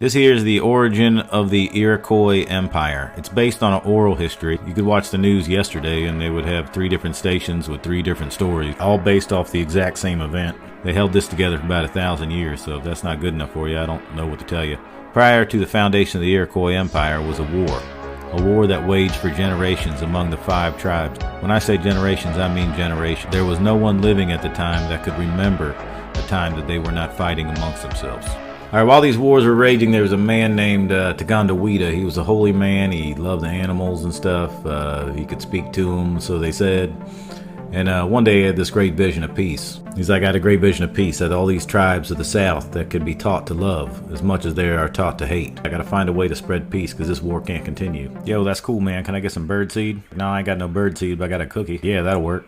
This here is the origin of the Iroquois Empire. It's based on an oral history. You could watch the news yesterday and they would have 3 different stations with 3 different stories, all based off the exact same event. They held this together for about 1,000 years, so if that's not good enough for you, I don't know what to tell you. Prior to the foundation of the Iroquois Empire was a war that waged for generations among the 5 tribes. When I say generations, I mean generations. There was no one living at the time that could remember a time that they were not fighting amongst themselves. Alright, while these wars were raging, there was a man named Tigandawida. He was a holy man. He loved the animals and stuff. He could speak to them, so they said. And one day he had this great vision of peace. He's like, I had a great vision of peace, that all these tribes of the south that could be taught to love as much as they are taught to hate. I gotta find a way to spread peace because this war can't continue. Yo, that's cool, man. Can I get some bird seed? No, I ain't got no bird seed, but I got a cookie. Yeah, that'll work.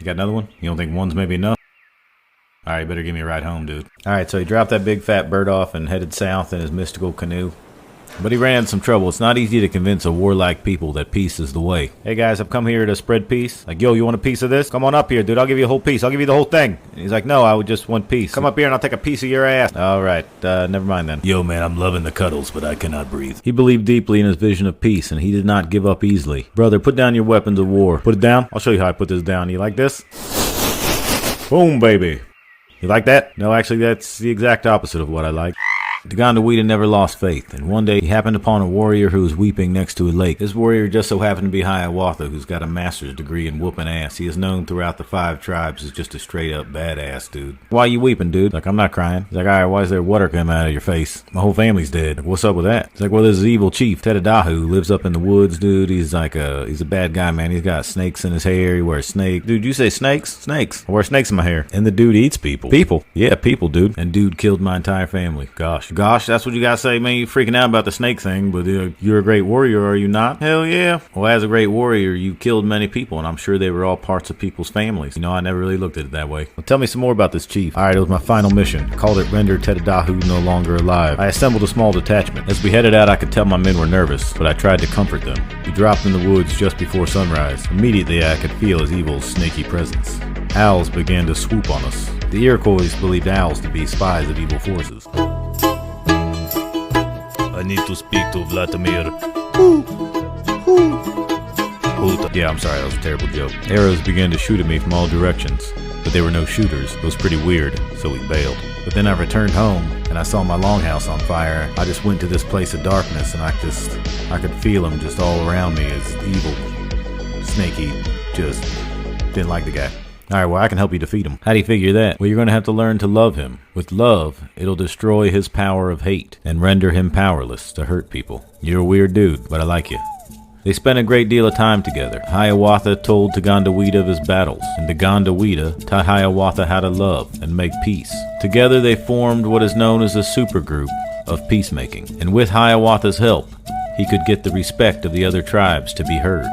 You got another one? You don't think one's maybe enough? Alright, better give me a ride home, dude. Alright, so he dropped that big fat bird off and headed south in his mystical canoe. But he ran into some trouble. It's not easy to convince a warlike people that peace is the way. Hey guys, I've come here to spread peace. Like, yo, you want a piece of this? Come on up here, dude. I'll give you a whole piece. I'll give you the whole thing. And he's like, no, I would just want peace. Come up here and I'll take a piece of your ass. Alright, never mind then. Yo, man, I'm loving the cuddles, but I cannot breathe. He believed deeply in his vision of peace, and he did not give up easily. Brother, put down your weapons of war. Put it down? I'll show you how I put this down. You like this? Boom, baby. You like that? No, actually, that's the exact opposite of what I like. Tigandawida never lost faith, and one day he happened upon a warrior who was weeping next to a lake. This warrior just so happened to be Hiawatha, who's got a master's degree in whooping ass. He is known throughout the 5 tribes as just a straight up badass dude. Why you weeping, dude? Like, I'm not crying. He's like, alright, why is there water coming out of your face? My whole family's dead. Like, what's up with that? He's like, well, there's this evil chief, Tedadahu, lives up in the woods, dude. He's a bad guy, man. He's got snakes in his hair. He wears snakes. Dude, you say snakes? Snakes. I wear snakes in my hair. And the dude eats people. People? Yeah, people, dude. And dude killed my entire family. Gosh, that's what you got say, man. You freaking out about the snake thing, but you're a great warrior, are you not? Hell yeah. Well, as a great warrior, you killed many people, and I'm sure they were all parts of people's families. You know, I never really looked at it that way. Well, tell me some more about this chief. Alright, it was my final mission. I called it Render Tedadahu No Longer Alive. I assembled a small detachment. As we headed out, I could tell my men were nervous, but I tried to comfort them. We dropped in the woods just before sunrise. Immediately, I could feel his evil, snaky presence. Owls began to swoop on us. The Iroquois believed owls to be spies of evil forces. I need to speak to Vladimir. Yeah, I'm sorry, that was a terrible joke. Arrows began to shoot at me from all directions, but they were no shooters. It was pretty weird, so we bailed. But then I returned home, and I saw my longhouse on fire. I just went to this place of darkness, and I could feel him just all around me as evil, snaky, just didn't like the guy. Alright, well, I can help you defeat him. How do you figure that? Well, you're going to have to learn to love him. With love, it'll destroy his power of hate and render him powerless to hurt people. You're a weird dude, but I like you. They spent a great deal of time together. Hiawatha told Tigandawida of his battles, and Tigandawida taught Hiawatha how to love and make peace. Together they formed what is known as a supergroup of peacemaking, and with Hiawatha's help, he could get the respect of the other tribes to be heard.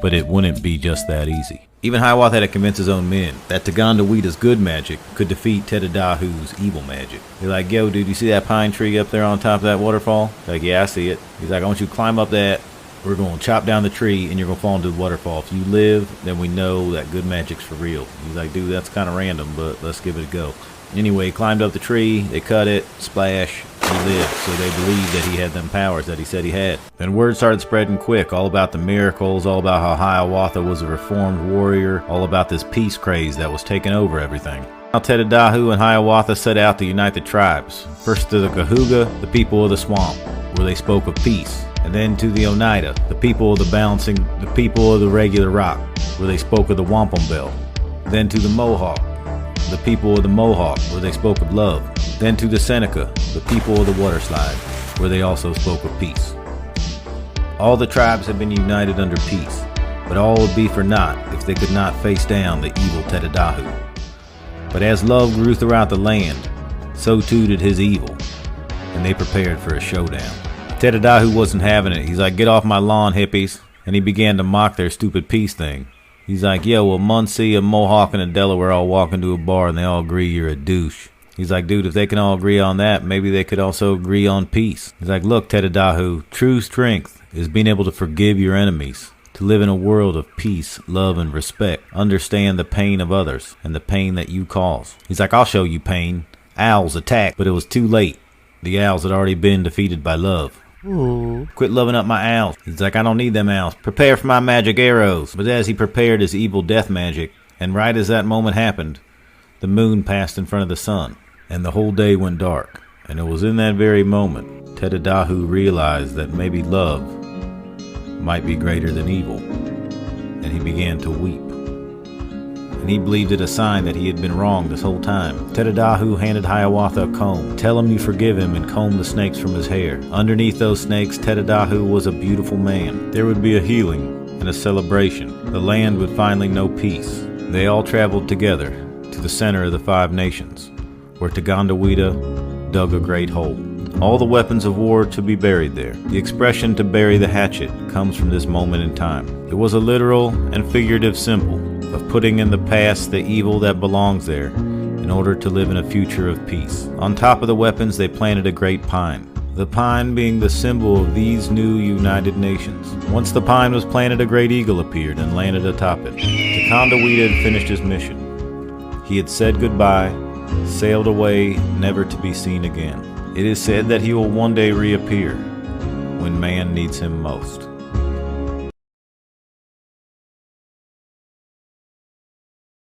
But it wouldn't be just that easy. Even Hiawatha had to convince his own men that Tigandawida's good magic could defeat Tedadahu's evil magic. They're like, yo, dude, you see that pine tree up there on top of that waterfall? Like, yeah, I see it. He's like, I want you to climb up that. We're going to chop down the tree and you're going to fall into the waterfall. If you live, then we know that good magic's for real. He's like, dude, that's kind of random, but let's give it a go. Anyway, he climbed up the tree, they cut it, splash, he lived, so they believed that he had them powers that he said he had. Then word started spreading quick, all about the miracles, all about how Hiawatha was a reformed warrior, all about this peace craze that was taking over everything. Now Tedadahu and Hiawatha set out to unite the tribes. First to the Cahuga, the people of the swamp, where they spoke of peace. And then to the Oneida, the people of the people of the regular rock, where they spoke of the wampum bell. Then to the Mohawk, the people of the Mohawk, where they spoke of love. Then to the Seneca, the people of the water slide, where they also spoke of peace. All the tribes had been united under peace, but all would be for naught if they could not face down the evil Tedadahu. But as love grew throughout the land, so too did his evil, and they prepared for a showdown. Tedadahu wasn't having it. He's like, get off my lawn, hippies. And he began to mock their stupid peace thing. He's like, yo, well, Muncie, a Mohawk, and a Delaware all walk into a bar and they all agree you're a douche. He's like, dude, if they can all agree on that, maybe they could also agree on peace. He's like, look, Tedadahu, true strength is being able to forgive your enemies, to live in a world of peace, love, and respect. Understand the pain of others and the pain that you cause. He's like, I'll show you pain. Owls attacked, but it was too late. The owls had already been defeated by love. Quit loving up my owls. He's like, I don't need them owls. Prepare for my magic arrows. But as he prepared his evil death magic, and right as that moment happened, the moon passed in front of the sun, and the whole day went dark. And it was in that very moment Tedadahu realized that maybe love might be greater than evil, and he began to weep. And he believed it a sign that he had been wrong this whole time. Tedadahu handed Hiawatha a comb. Tell him you forgive him and comb the snakes from his hair. Underneath those snakes, Tedadahu was a beautiful man. There would be a healing and a celebration. The land would finally know peace. They all traveled together to the center of the 5 nations, where Tagondawita dug a great hole. All the weapons of war to be buried there. The expression to bury the hatchet comes from this moment in time. It was a literal and figurative symbol of putting in the past the evil that belongs there in order to live in a future of peace. On top of the weapons, they planted a great pine. The pine being the symbol of these new united nations. Once the pine was planted, a great eagle appeared and landed atop it. Tagondawita had finished his mission. He had said goodbye, sailed away, never to be seen again. It is said that he will one day reappear when man needs him most.